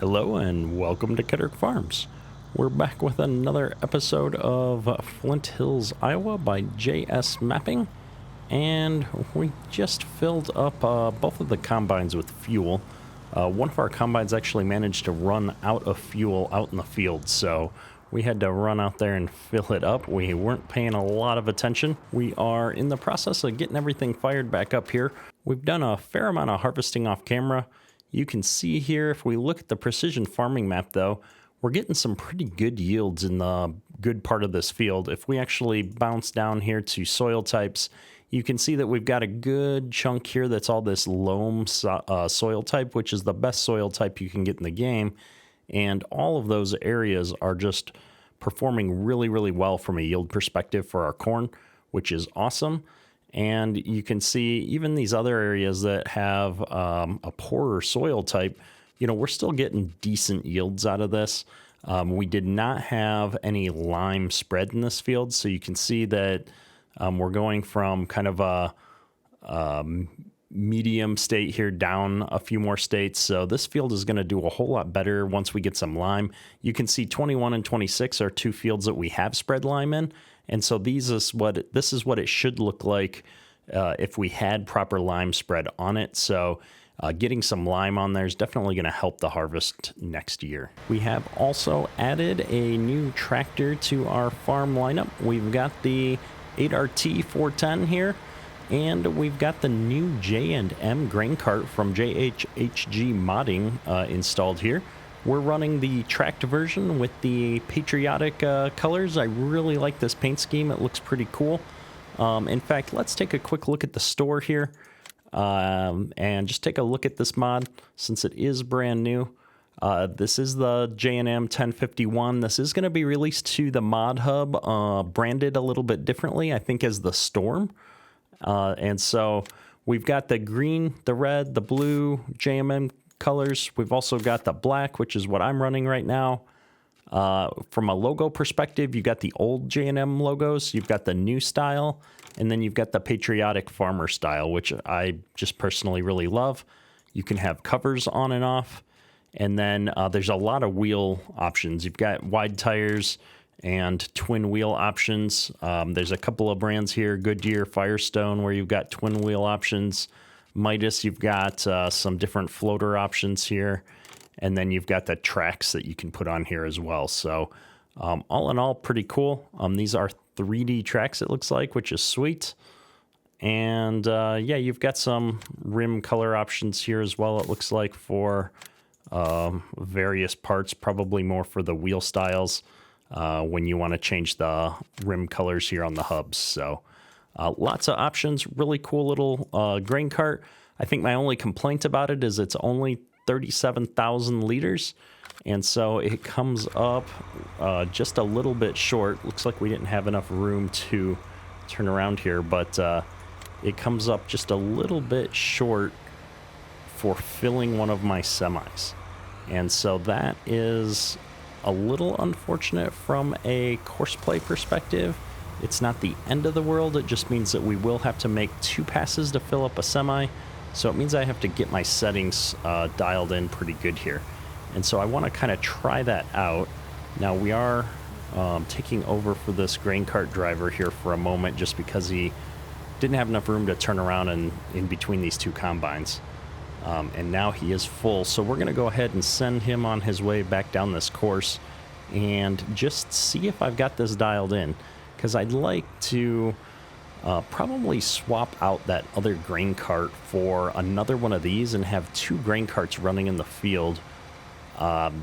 Hello and welcome to Kedrick Farms. We're back with another episode of Flint Hills, Iowa by JS Mapping, and we just filled up both of the combines with fuel. One of our combines actually managed to run out of fuel out in the field, so we had to run out there and fill it up. We weren't paying a lot of attention. We are in the process of getting everything fired back up here. We've done a fair amount of harvesting off camera. You can see here, if we look at the precision farming map though, we're getting some pretty good yields in the good part of this field. If we actually bounce down here to soil types, you can see that we've got a good chunk here that's all this loam soil type, which is the best soil type you can get in the game. And all of those areas are just performing really, really well from a yield perspective for our corn, which is awesome. And you can see even these other areas that have a poorer soil type, we're still getting decent yields out of this. We did not have any lime spread in this field, so you can see that we're going from kind of a medium state here down a few more states. So this field is going to do a whole lot better once we get some lime. You can see 21 and 26 are two fields that we have spread lime in. And so this is what it should look like if we had proper lime spread on it. So getting some lime on there is definitely going to help the harvest next year. We have also added a new tractor to our farm lineup. We've got the 8RT 410 here, and we've got the new J&M grain cart from JHHG Modding installed here. We're running the tracked version with the patriotic colors. I really like this paint scheme. It looks pretty cool. In fact, let's take a quick look at the store here and just take a look at this mod since it is brand new. This is the J&M 1051. This is going to be released to the Mod Hub, branded a little bit differently, I think, as the Storm. And so we've got the green, the red, the blue J&M colors. We've also got the black, which is what I'm running right now. From a logo perspective, you got the old J&M logos, you've got the new style, and then you've got the patriotic farmer style, which I just personally really love. You can have covers on and off, and then there's a lot of wheel options. You've got wide tires and twin wheel options. There's a couple of brands here, Goodyear, Firestone, where you've got twin wheel options. Midas, you've got some different floater options here, and then you've got the tracks that you can put on here as well. So all in all, pretty cool. These are 3D tracks, it looks like, which is sweet. And yeah, you've got some rim color options here as well, it looks like, for various parts, probably more for the wheel styles when you want to change the rim colors here on the hubs. So lots of options, really cool little grain cart. I think my only complaint about it is it's only 37,000 liters, and so it comes up just a little bit short. Looks like we didn't have enough room to turn around here, but it comes up just a little bit short for filling one of my semis. And so that is a little unfortunate from a course play perspective. It's not the end of the world. It just means that we will have to make 2 passes to fill up a semi. So it means I have to get my settings dialed in pretty good here. And so I want to kind of try that out. Now we are taking over for this grain cart driver here for a moment just because he didn't have enough room to turn around in between these 2 combines. And now he is full. So we're going to go ahead and send him on his way back down this course and just see if I've got this dialed in. Because I'd like to probably swap out that other grain cart for another one of these and have 2 grain carts running in the field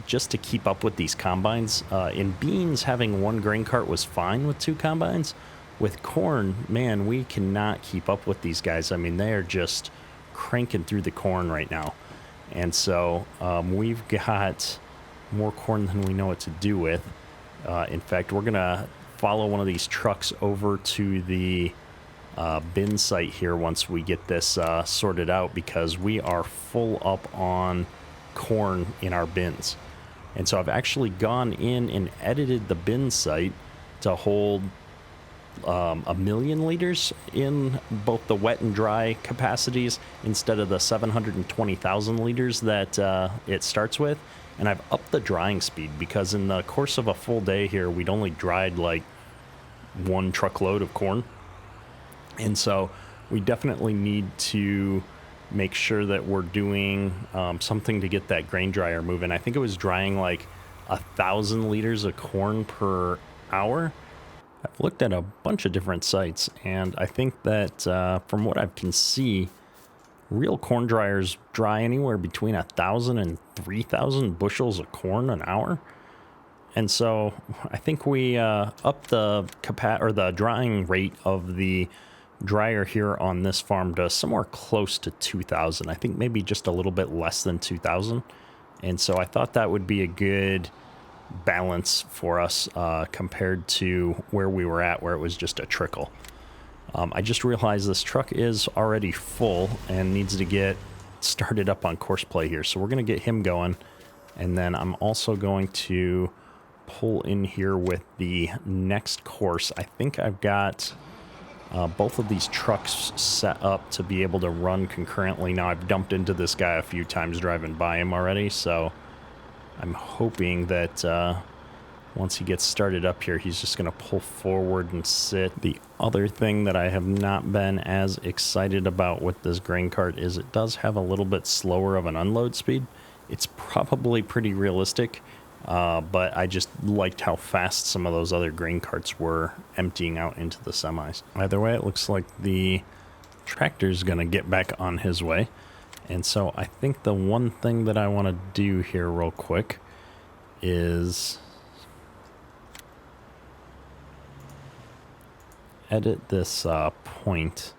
just to keep up with these combines. In beans, having 1 grain cart was fine with 2 combines. With corn, man, we cannot keep up with these guys. I mean, they are just cranking through the corn right now. And so we've got more corn than we know what to do with. In fact, we're going to follow one of these trucks over to the bin site here once we get this sorted out, because we are full up on corn in our bins. And so I've actually gone in and edited the bin site to hold a million liters in both the wet and dry capacities instead of the 720,000 liters that it starts with. And I've upped the drying speed because in the course of a full day here, we'd only dried like 1 truckload of corn. And so we definitely need to make sure that we're doing something to get that grain dryer moving. I think it was drying like 1,000 liters of corn per hour. I've looked at a bunch of different sites, and I think that from what I can see, real corn dryers dry anywhere between 1,000 and 3,000 bushels of corn an hour. And so I think we up the the drying rate of the dryer here on this farm to somewhere close to 2,000. I think maybe just a little bit less than 2,000. And so I thought that would be a good balance for us compared to where we were at, where it was just a trickle. I just realized this truck is already full and needs to get started up on course play here. So we're going to get him going. And then I'm also going to pull in here with the next course. I think I've got both of these trucks set up to be able to run concurrently. Now, I've dumped into this guy a few times driving by him already, so I'm hoping that once he gets started up here, he's just going to pull forward and sit. The other thing that I have not been as excited about with this grain cart is it does have a little bit slower of an unload speed. It's probably pretty realistic, but I just liked how fast some of those other grain carts were emptying out into the semis. Either way, it looks like the tractor's going to get back on his way. And so I think the one thing that I want to do here real quick is edit this point.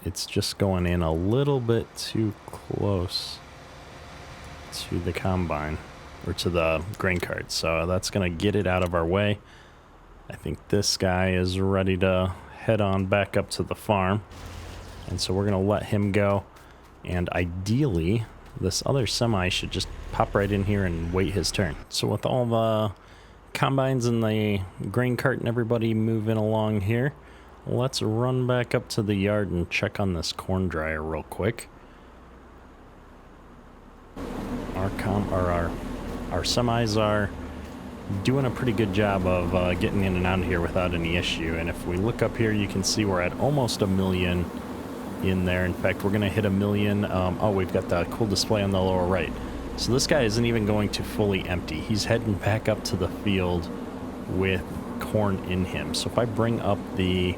It's just going in a little bit too close to the combine, or to the grain cart. So that's going to get it out of our way. I think this guy is ready to head on back up to the farm. And so we're going to let him go. And ideally, this other semi should just pop right in here and wait his turn. So with all the combines and the grain cart and everybody moving along here, let's run back up to the yard and check on this corn dryer real quick. Our semis are doing a pretty good job of getting in and out of here without any issue. And if we look up here, you can see we're at almost 1 million in there. In fact, we're going to hit 1 million. Oh, we've got the cool display on the lower right. So this guy isn't even going to fully empty. He's heading back up to the field with corn in him. So if I bring up the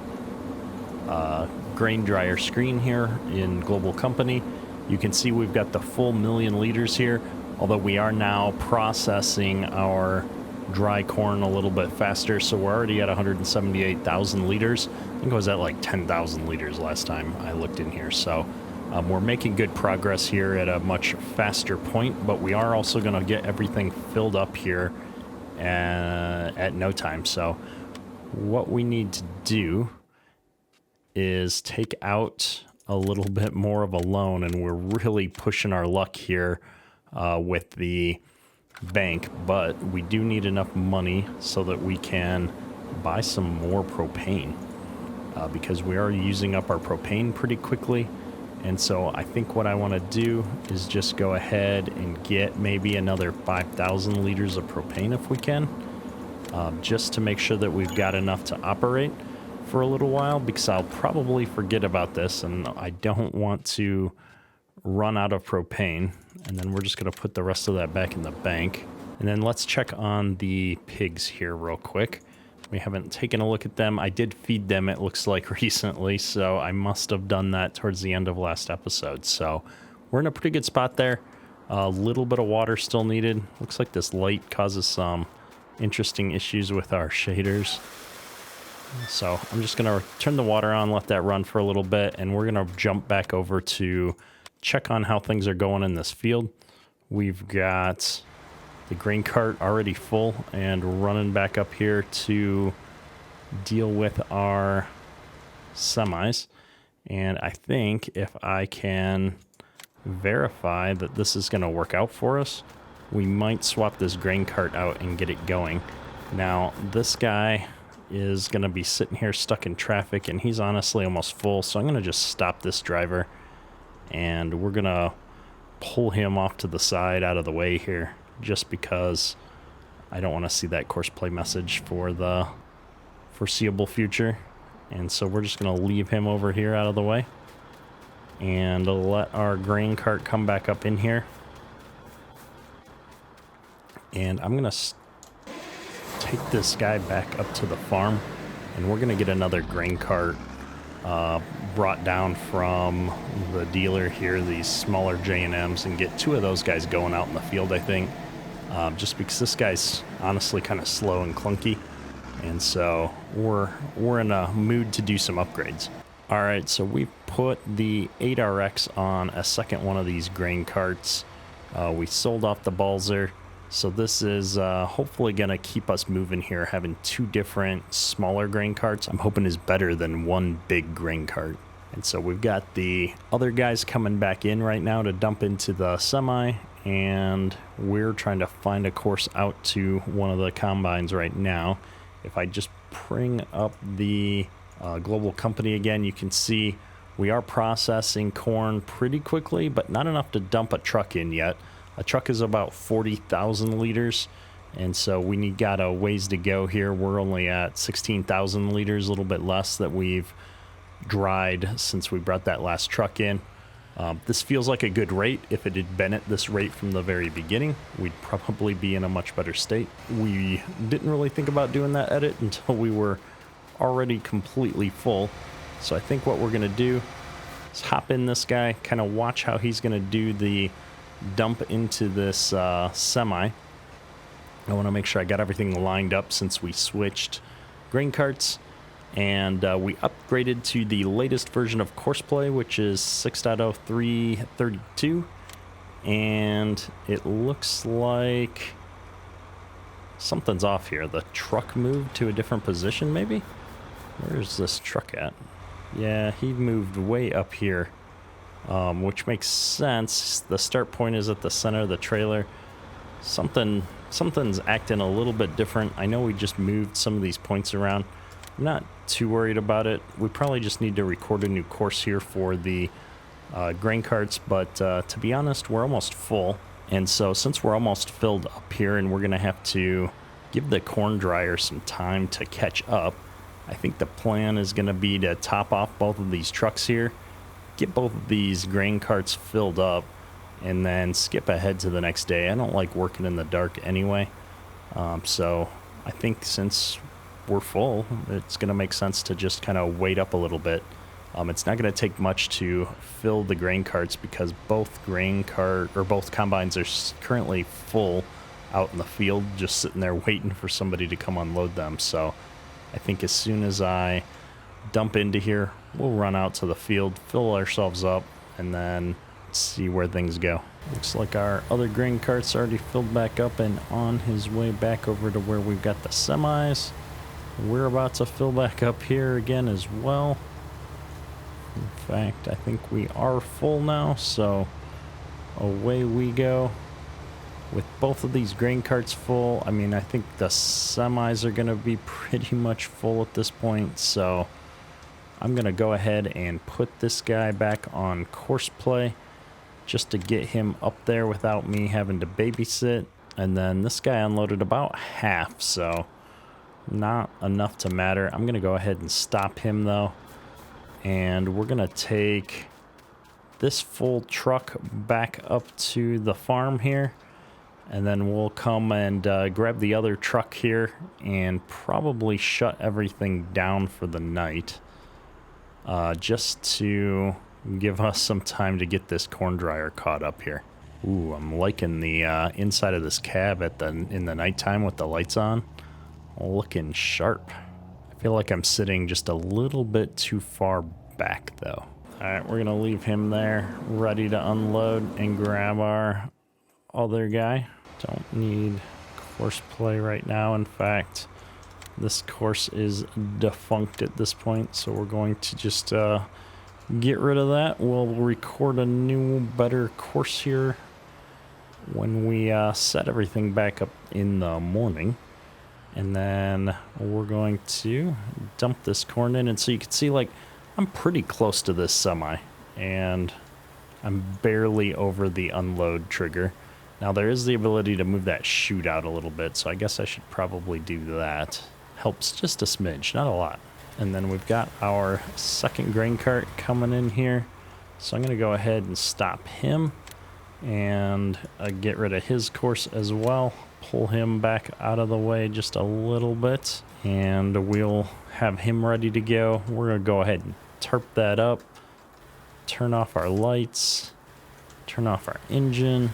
grain dryer screen here in Global Company, you can see we've got the full 1 million liters here, although we are now processing our dry corn a little bit faster. So we're already at 178,000 liters. I think it was at like 10,000 liters last time I looked in here. So we're making good progress here at a much faster point, but we are also going to get everything filled up here at no time. So what we need to do is take out a little bit more of a loan, and we're really pushing our luck here with the bank, but we do need enough money so that we can buy some more propane because we are using up our propane pretty quickly. And so I think what I want to do is just go ahead and get maybe another 5,000 liters of propane if we can, just to make sure that we've got enough to operate for a little while, because I'll probably forget about this and I don't want to run out of propane. And then we're just going to put the rest of that back in the bank. And then let's check on the pigs here real quick. We haven't taken a look at them. I did feed them, it looks like, recently, so I must have done that towards the end of last episode. So we're in a pretty good spot there. A little bit of water still needed. Looks like this light causes some interesting issues with our shaders. So I'm just going to turn the water on, let that run for a little bit, and we're going to jump back over to check on how things are going in this field. We've got the grain cart already full and running back up here to deal with our semis. And I think if I can verify that this is going to work out for us, we might swap this grain cart out and get it going. Now, this guy is going to be sitting here stuck in traffic, and he's honestly almost full, so I'm going to just stop this driver, and we're going to pull him off to the side out of the way here, just because I don't want to see that course play message for the foreseeable future. And so we're just going to leave him over here out of the way and let our grain cart come back up in here. And I'm going to take this guy back up to the farm, and we're going to get another grain cart brought down from the dealer here, these smaller J&Ms, and get 2 of those guys going out in the field, I think. Just because this guy's honestly kind of slow and clunky. And so we're in a mood to do some upgrades. All right, so we put the 8RX on a second one of these grain carts. We sold off the Balzer. So this is hopefully going to keep us moving here. Having 2 different smaller grain carts, I'm hoping is better than 1 big grain cart. And so we've got the other guys coming back in right now to dump into the semi. And we're trying to find a course out to one of the combines right now. If I just bring up the global company again, you can see we are processing corn pretty quickly, but not enough to dump a truck in yet. A truck is about 40,000 liters, and so we got a ways to go here. We're only at 16,000 liters, a little bit less that we've dried since we brought that last truck in. This feels like a good rate. If it had been at this rate from the very beginning, we'd probably be in a much better state. We didn't really think about doing that edit until we were already completely full. So I think what we're going to do is hop in this guy, kind of watch how he's going to do the dump into this semi. I want to make sure I got everything lined up since we switched grain carts. And we upgraded to the latest version of Courseplay, which is 6.0332. And it looks like something's off here. The truck moved to a different position, maybe? Where's this truck at? Yeah, he moved way up here, which makes sense. The start point is at the center of the trailer. Something's acting a little bit different. I know we just moved some of these points around. I'm not too worried about it. We probably just need to record a new course here for the grain carts, but to be honest, we're almost full. And so since we're almost filled up here and we're going to have to give the corn dryer some time to catch up, I think the plan is going to be to top off both of these trucks here, get both of these grain carts filled up, and then skip ahead to the next day. I don't like working in the dark anyway. So I think since we're full, it's going to make sense to just kind of wait up a little bit. It's not going to take much to fill the grain carts because both combines are currently full out in the field, just sitting there waiting for somebody to come unload them. So I think as soon as I dump into here, we'll run out to the field, fill ourselves up, and then see where things go. Looks like our other grain cart's already filled back up and on his way back over to where we've got the semis. We're about to fill back up here again as well. In fact, I think we are full now, so away we go. With both of these grain carts full, I mean, I think the semis are going to be pretty much full at this point, so I'm going to go ahead and put this guy back on Courseplay just to get him up there without me having to babysit. And then this guy unloaded about half, so not enough to matter. I'm going to go ahead and stop him, though. And we're going to take this full truck back up to the farm here. And then we'll come and grab the other truck here and probably shut everything down for the night. Just to give us some time to get this corn dryer caught up here. Ooh, I'm liking the inside of this cab in the nighttime with the lights on. Looking sharp. I feel like I'm sitting just a little bit too far back, though. All right, we're going to leave him there, ready to unload and grab our other guy. Don't need course play right now. In fact, this course is defunct at this point, so we're going to just get rid of that. We'll record a new, better course here when we set everything back up in the morning. And then we're going to dump this corn in. And so you can see, like, I'm pretty close to this semi. And I'm barely over the unload trigger. Now, there is the ability to move that chute out a little bit. So I guess I should probably do that. Helps just a smidge, not a lot. And then we've got our second grain cart coming in here. So I'm going to go ahead and stop him. And get rid of his course as well. Pull him back out of the way just a little bit, and we'll have him ready to go. We're going to go ahead and tarp that up, turn off our lights, turn off our engine,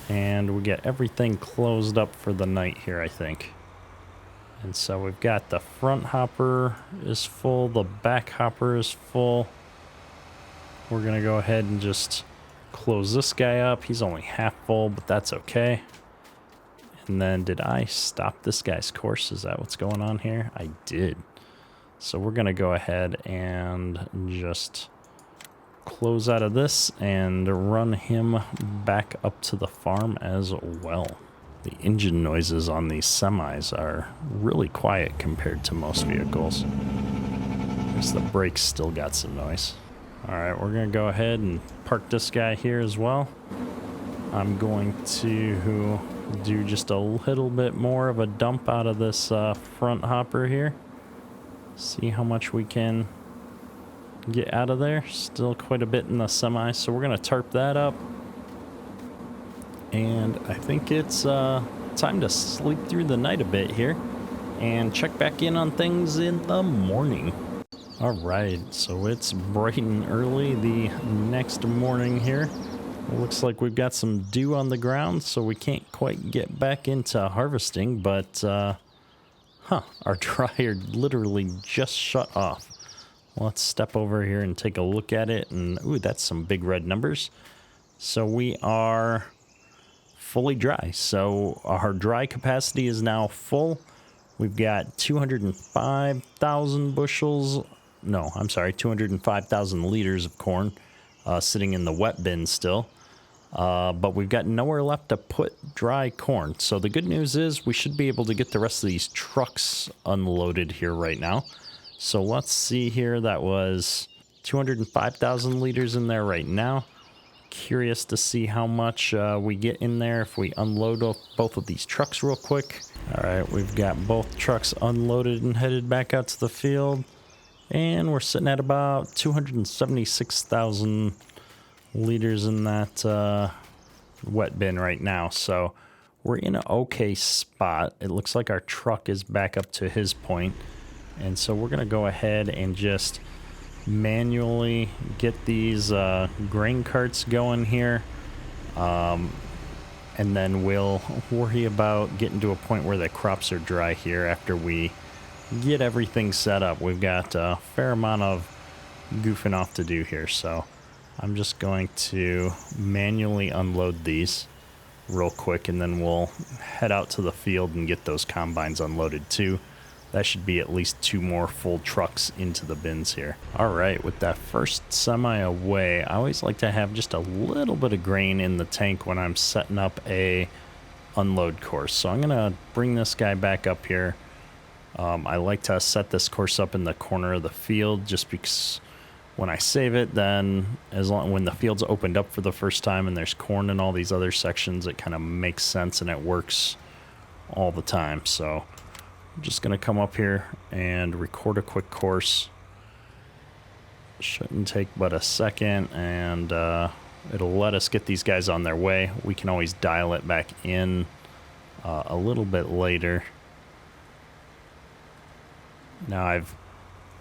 and we get everything closed up for the night here, I think. And so we've got the front hopper is full, the back hopper is full. We're going to go ahead and just close this guy up. He's only half full, but that's okay. And then did I stop this guy's course? Is that what's going on here? I did. So we're going to go ahead and just close out of this and run him back up to the farm as well. The engine noises on these semis are really quiet compared to most vehicles. I guess the brakes still got some noise. All right, we're going to go ahead and park this guy here as well. I'm going to do just a little bit more of a dump out of this front hopper here. See how much we can get out of there. Still quite a bit in the semi, so we're going to tarp that up. And I think it's time to sleep through the night a bit here and check back in on things in the morning. All right, so it's bright and early the next morning here. It looks like we've got some dew on the ground, so we can't quite get back into harvesting, but, our dryer literally just shut off. Let's step over here and take a look at it, and, ooh, that's some big red numbers. So we are fully dry, so our dry capacity is now full. We've got 205,000 bushels, no, I'm sorry, 205,000 liters of corn sitting in the wet bin still. But we've got nowhere left to put dry corn. So the good news is we should be able to get the rest of these trucks unloaded here right now. So let's see here. That was 205,000 liters in there right now. Curious to see how much we get in there if we unload both of these trucks real quick. All right, we've got both trucks unloaded and headed back out to the field. And we're sitting at about 276,000 liters in that wet bin right now. So we're in an okay spot. It looks like our truck is back up to his point. And so we're going to go ahead and just manually get these grain carts going here. And then we'll worry about getting to a point where the crops are dry here after we get everything set up. We've got a fair amount of goofing off to do here, so I'm just going to manually unload these real quick, and then we'll head out to the field and get those combines unloaded too. That should be at least 2 more full trucks into the bins here. All right, with that first semi away, I always like to have just a little bit of grain in the tank when I'm setting up a unload course. So I'm gonna bring this guy back up here. I like to set this course up in the corner of the field just because when I save it, then when the field's opened up for the first time and there's corn in all these other sections, it kind of makes sense and it works all the time. So I'm just going to come up here and record a quick course. Shouldn't take but a second, and it'll let us get these guys on their way. We can always dial it back in a little bit later. Now I've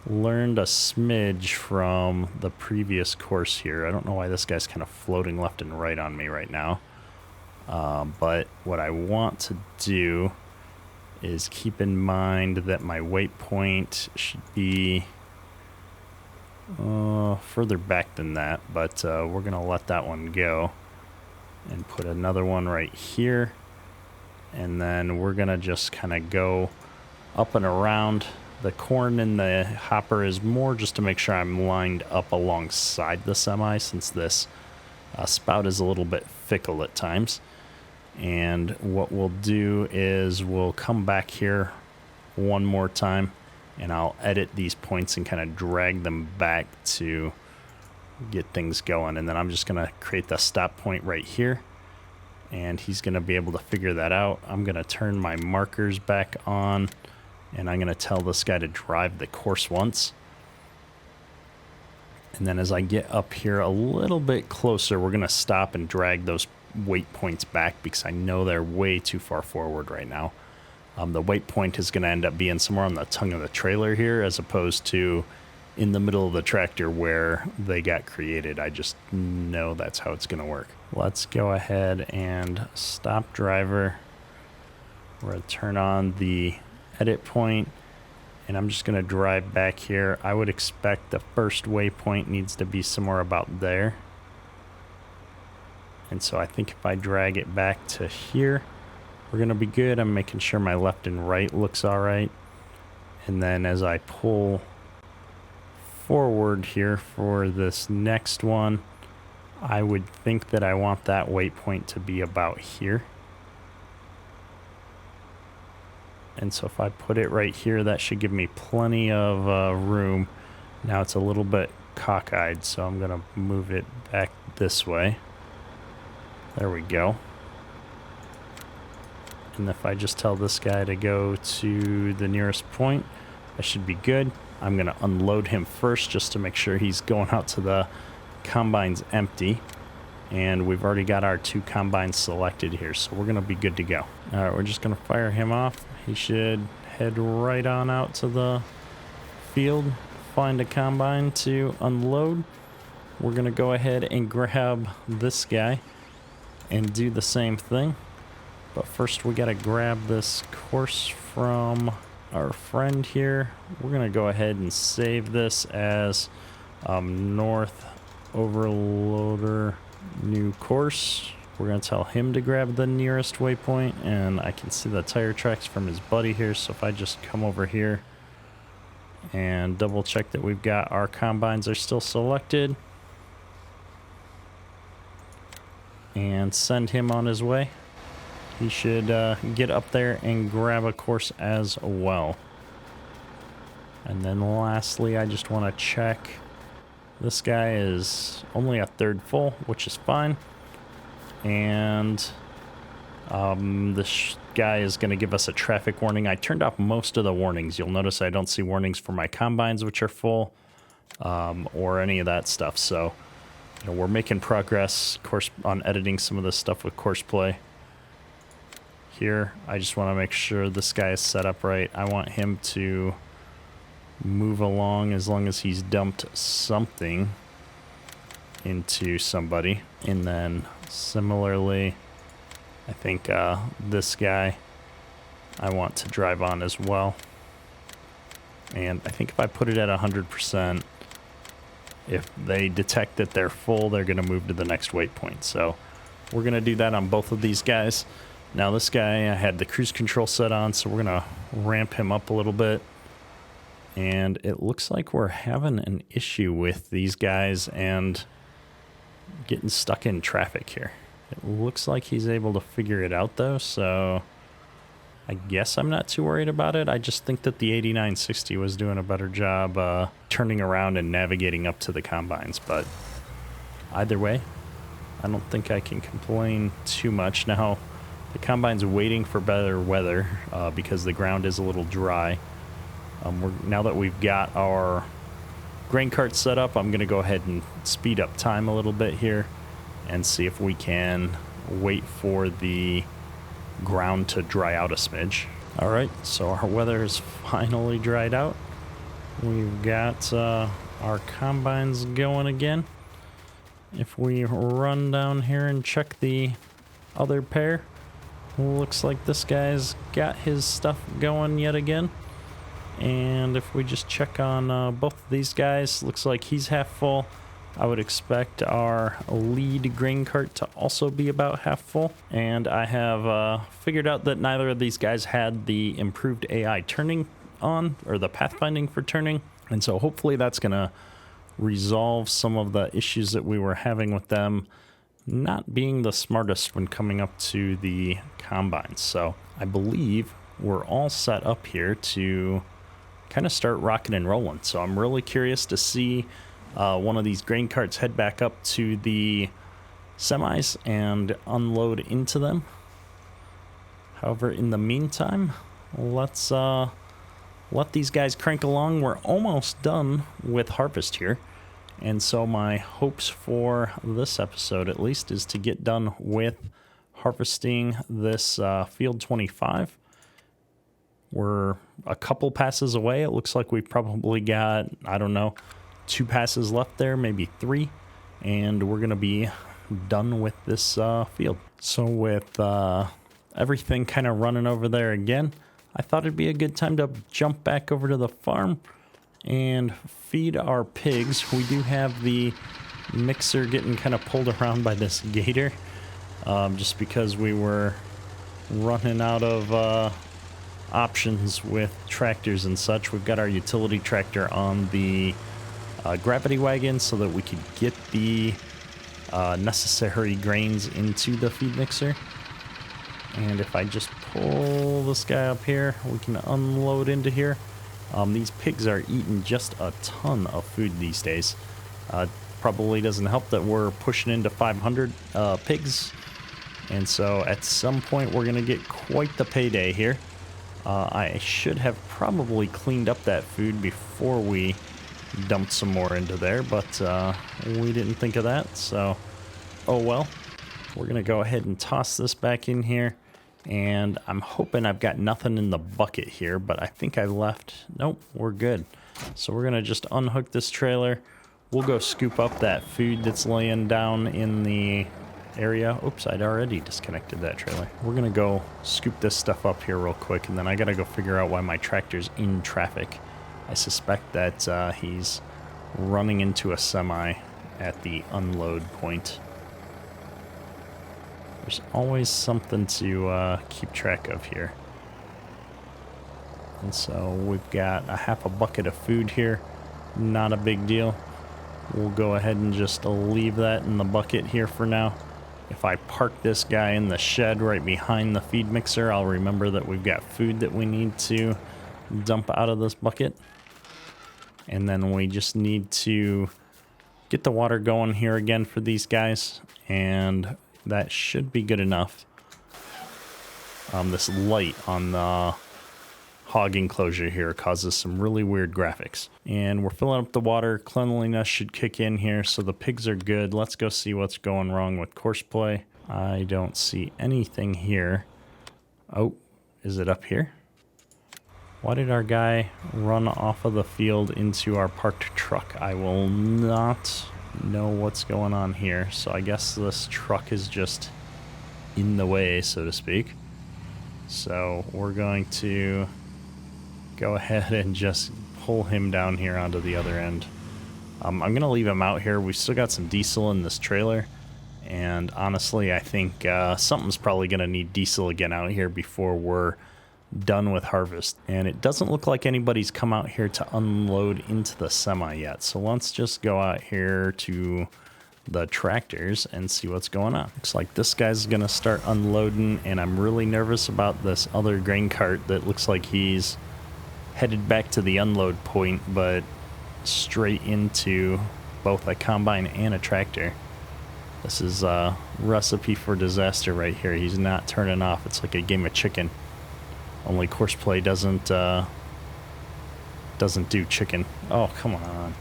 learned a smidge from the previous course here. I don't know why this guy's kind of floating left and right on me right now. But what I want to do is keep in mind that my waypoint should be further back than that, but we're going to let that one go and put another one right here. And then we're going to just kind of go up and around. The corn in the hopper is more just to make sure I'm lined up alongside the semi, since this spout is a little bit fickle at times. And what we'll do is we'll come back here one more time, and I'll edit these points and kind of drag them back to get things going. And then I'm just going to create the stop point right here, and he's going to be able to figure that out. I'm going to turn my markers back on, and I'm going to tell this guy to drive the course once. And then as I get up here a little bit closer, we're going to stop and drag those waypoints back because I know they're way too far forward right now. The waypoint is going to end up being somewhere on the tongue of the trailer here, as opposed to in the middle of the tractor where they got created. I just know that's how it's going to work. Let's go ahead and stop driver. We're going to turn on the edit point, and I'm just going to drive back here. I would expect the first waypoint needs to be somewhere about there. And so I think if I drag it back to here, we're going to be good. I'm making sure my left and right looks all right. And then as I pull forward here for this next one, I would think that I want that waypoint to be about here. And so if I put it right here, that should give me plenty of room. Now it's a little bit cockeyed, so I'm going to move it back this way. There we go. And if I just tell this guy to go to the nearest point, I should be good. I'm going to unload him first just to make sure he's going out to the combines empty. And we've already got our 2 combines selected here, so we're going to be good to go. All right, we're just going to fire him off. He should head right on out to the field, find a combine to unload. We're going to go ahead and grab this guy and do the same thing. But first we got to grab this course from our friend here. We're going to go ahead and save this as North Overloader new course. We're going to tell him to grab the nearest waypoint, and I can see the tire tracks from his buddy here. So if I just come over here and double check that we've got our combines are still selected and send him on his way, he should get up there and grab a course as well. And then lastly, I just want to check. This guy is only a third full, which is fine. And this guy is going to give us a traffic warning. I turned off most of the warnings. You'll notice I don't see warnings for my combines, which are full, or any of that stuff. So, you know, we're making progress, of course, on editing some of this stuff with Courseplay. Here, I just want to make sure this guy is set up right. I want him to move along as long as he's dumped something into somebody. And then similarly, I think this guy I want to drive on as well. And I think if I put it at 100%, if they detect that they're full, they're going to move to the next waypoint. So we're going to do that on both of these guys. Now this guy, I had the cruise control set on, so we're going to ramp him up a little bit. And it looks like we're having an issue with these guys and getting stuck in traffic here. It looks like he's able to figure it out though, so I guess I'm not too worried about it. I just think that the 8960 was doing a better job turning around and navigating up to the combines. But either way, I don't think I can complain too much. Now, the combine's waiting for better weather because the ground is a little dry. Now that we've got our grain cart set up, I'm going to go ahead and speed up time a little bit here and see if we can wait for the ground to dry out a smidge. All right, so our weather is finally dried out. We've got our combines going again. If we run down here and check the other pair, looks like this guy's got his stuff going yet again. And if we just check on both of these guys, looks like he's half full. I would expect our lead grain cart to also be about half full. And I have figured out that neither of these guys had the improved AI turning on, or the pathfinding for turning. And so hopefully that's going to resolve some of the issues that we were having with them not being the smartest when coming up to the combines. So I believe we're all set up here to kind of start rocking and rolling. So I'm really curious to see one of these grain carts head back up to the semis and unload into them. However, in the meantime, let's let these guys crank along. We're almost done with harvest here. And so my hopes for this episode, at least, is to get done with harvesting this field 25. We're a couple passes away. It looks like we've probably got, I don't know, 2 passes left there, maybe 3. And we're going to be done with this field. So with everything kind of running over there again, I thought it'd be a good time to jump back over to the farm and feed our pigs. We do have the mixer getting kind of pulled around by this gator, just because we were running out of options with tractors and such. We've got our utility tractor on the gravity wagon so that we could get the necessary grains into the feed mixer. And if I just pull this guy up here, we can unload into here. These pigs are eating just a ton of food these days. Probably doesn't help that we're pushing into 500 pigs. And so at some point we're going to get quite the payday here. I should have probably cleaned up that food before we dumped some more into there, but we didn't think of that. So, oh well. We're going to go ahead and toss this back in here. And I'm hoping I've got nothing in the bucket here, but I think I left. Nope, we're good. So we're going to just unhook this trailer. We'll go scoop up that food that's laying down in the area. Oops, I'd already disconnected that trailer. We're going to go scoop this stuff up here real quick, and then I got to go figure out why my tractor's in traffic. I suspect that he's running into a semi at the unload point. There's always something to keep track of here. And so we've got a half a bucket of food here. Not a big deal. We'll go ahead and just leave that in the bucket here for now. If I park this guy in the shed right behind the feed mixer, I'll remember that we've got food that we need to dump out of this bucket. And then we just need to get the water going here again for these guys. And that should be good enough. This light on the hog enclosure here causes some really weird graphics. And we're filling up the water. Cleanliness should kick in here, so the pigs are good. Let's go see what's going wrong with course play. I don't see anything here. Oh, is it up here? Why did our guy run off of the field into our parked truck? I will not know what's going on here. So I guess this truck is just in the way, so to speak. So we're going to go ahead and just pull him down here onto the other end. I'm going to leave him out here. We've still got some diesel in this trailer. And honestly, I think something's probably going to need diesel again out here before we're done with harvest. And it doesn't look like anybody's come out here to unload into the semi yet. So let's just go out here to the tractors and see what's going on. Looks like this guy's going to start unloading, and I'm really nervous about this other grain cart that looks like he's headed back to the unload point, but straight into both a combine and a tractor. This is a recipe for disaster right here. He's not turning off. It's like a game of chicken. Only course play doesn't do chicken. Oh, come on.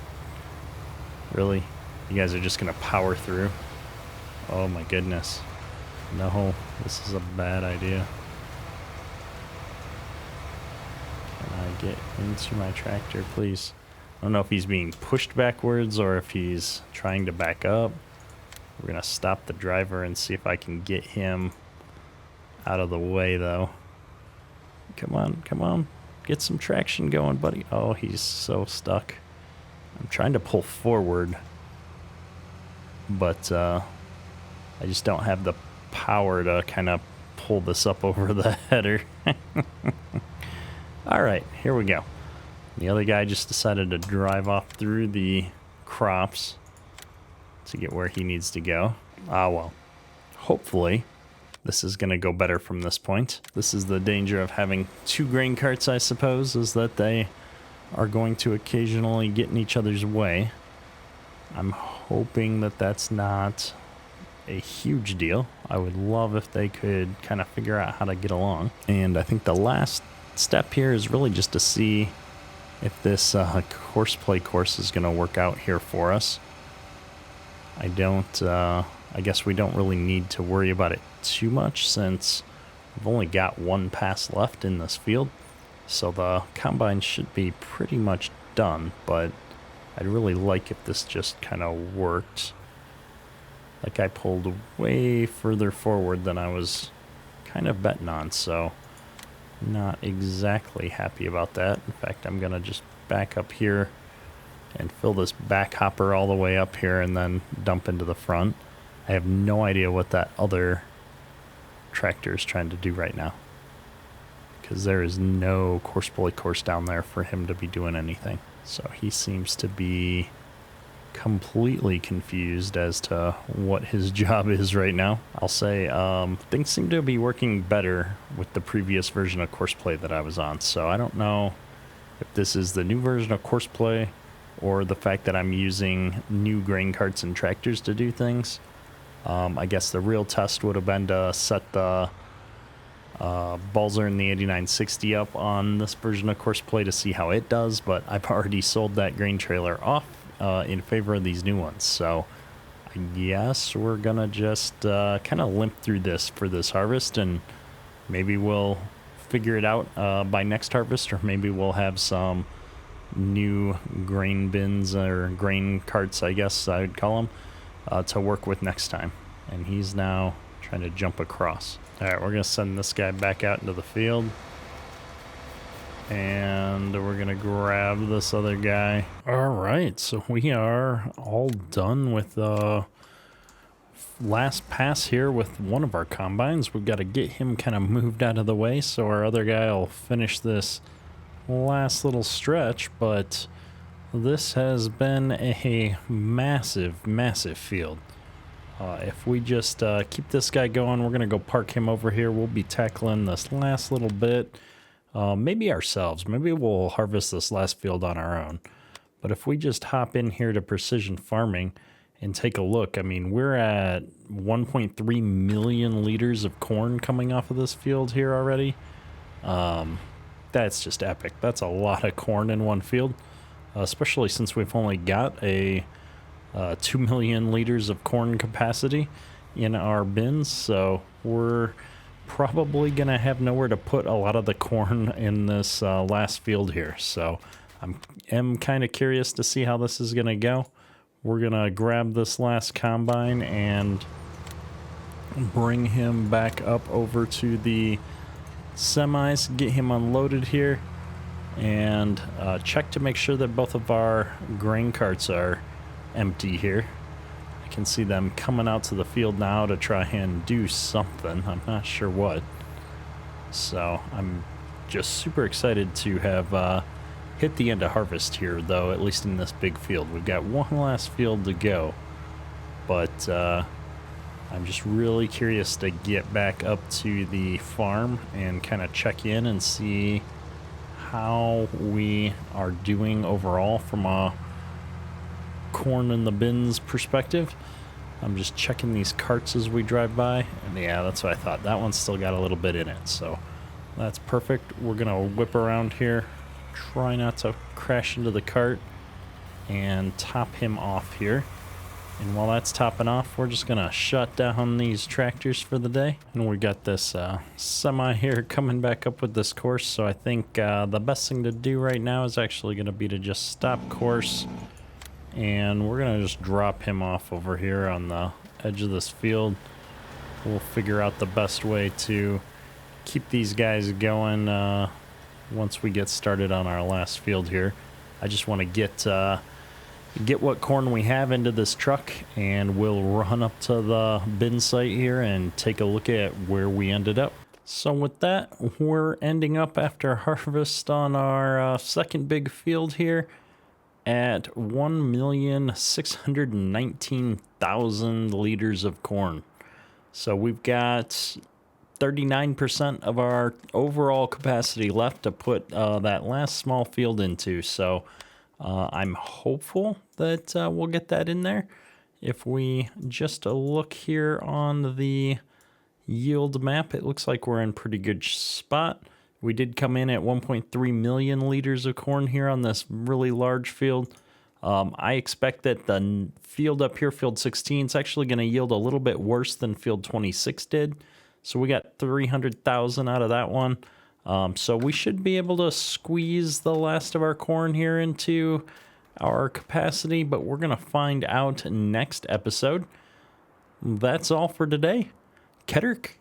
Really? You guys are just going to power through? Oh my goodness. No, this is a bad idea. Can I get into my tractor, please? I don't know if he's being pushed backwards or if he's trying to back up. We're going to stop the driver and see if I can get him out of the way, though. Come on, come on. Get some traction going, buddy. Oh, he's so stuck. I'm trying to pull forward, but I just don't have the power to kind of pull this up over the header. All right, here we go. The other guy just decided to drive off through the crops to get where he needs to go. Ah, well. Hopefully, this is going to go better from this point. This is the danger of having two grain carts, I suppose, is that they are going to occasionally get in each other's way. I'm hoping that that's not a huge deal. I would love if they could kind of figure out how to get along. And I think the last step here is really just to see if this horseplay course is going to work out here for us. I guess we don't really need to worry about it too much since we've only got one pass left in this field. So the combine should be pretty much done, but I'd really like if this just kind of worked. Like I pulled way further forward than I was kind of betting on, so not exactly happy about that. In fact, I'm going to just back up here and fill this back hopper all the way up here and then dump into the front. I have no idea what that other tractor is trying to do right now, because there is no horseplay course down there for him to be doing anything. So he seems to be completely confused as to what his job is right now. I'll say things seem to be working better with the previous version of Courseplay that I was on. So I don't know if this is the new version of Courseplay or the fact that I'm using new grain carts and tractors to do things. I guess the real test would have been to set the Balzer and the 8960 up on this version of Courseplay to see how it does, but I've already sold that grain trailer off in favor of these new ones. So I guess we're gonna just kind of limp through this for this harvest, and maybe we'll figure it out by next harvest, or maybe we'll have some new grain bins or grain carts, I guess I would call them, to work with next time. And he's now trying to jump across. All right, we're gonna send this guy back out into the field, and we're gonna grab this other guy. All right, so we are all done with the last pass here with one of our combines. We've got to get him kind of moved out of the way so our other guy will finish this last little stretch. But this has been a massive field. If we just keep this guy going, we're gonna go park him over here. We'll be tackling this last little bit, maybe ourselves. Maybe we'll harvest this last field on our own. But if we just hop in here to precision farming and take a look, I mean, we're at 1.3 million liters of corn coming off of this field here already. That's just epic. That's a lot of corn in one field, especially since we've only got a 2 million liters of corn capacity in our bins. So we're probably going to have nowhere to put a lot of the corn in this last field here. So am kind of curious to see how this is going to go. We're going to grab this last combine and bring him back up over to the semis, get him unloaded here, and check to make sure that both of our grain carts are empty here. I can see them coming out to the field now to try and do something. I'm not sure what. So I'm just super excited to have hit the end of harvest here, though, at least in this big field. We've got one last field to go, but I'm just really curious to get back up to the farm and kind of check in and see how we are doing overall from a corn in the bins perspective. I'm just checking these carts as we drive by, and yeah, that's what I thought. That one's still got a little bit in it, so that's perfect. We're gonna whip around here, try not to crash into the cart, and top him off here. And while that's topping off, we're just gonna shut down these tractors for the day. And we got this semi here coming back up with this course, so I think the best thing to do right now is actually gonna be to just stop course, and we're gonna just drop him off over here on the edge of this field. We'll figure out the best way to keep these guys going once we get started on our last field here. I just want to get what corn we have into this truck, and we'll run up to the bin site here and take a look at where we ended up. So with that, we're ending up after harvest on our second big field here at 1,619,000 liters of corn. So we've got 39% of our overall capacity left to put that last small field into. So I'm hopeful that we'll get that in there. If we just look here on the yield map, it looks like we're in pretty good spot. We did come in at 1.3 million liters of corn here on this really large field. I expect that the field up here, field 16, is actually going to yield a little bit worse than field 26 did. So we got 300,000 out of that one. So we should be able to squeeze the last of our corn here into our capacity, but we're going to find out next episode. That's all for today. Keterk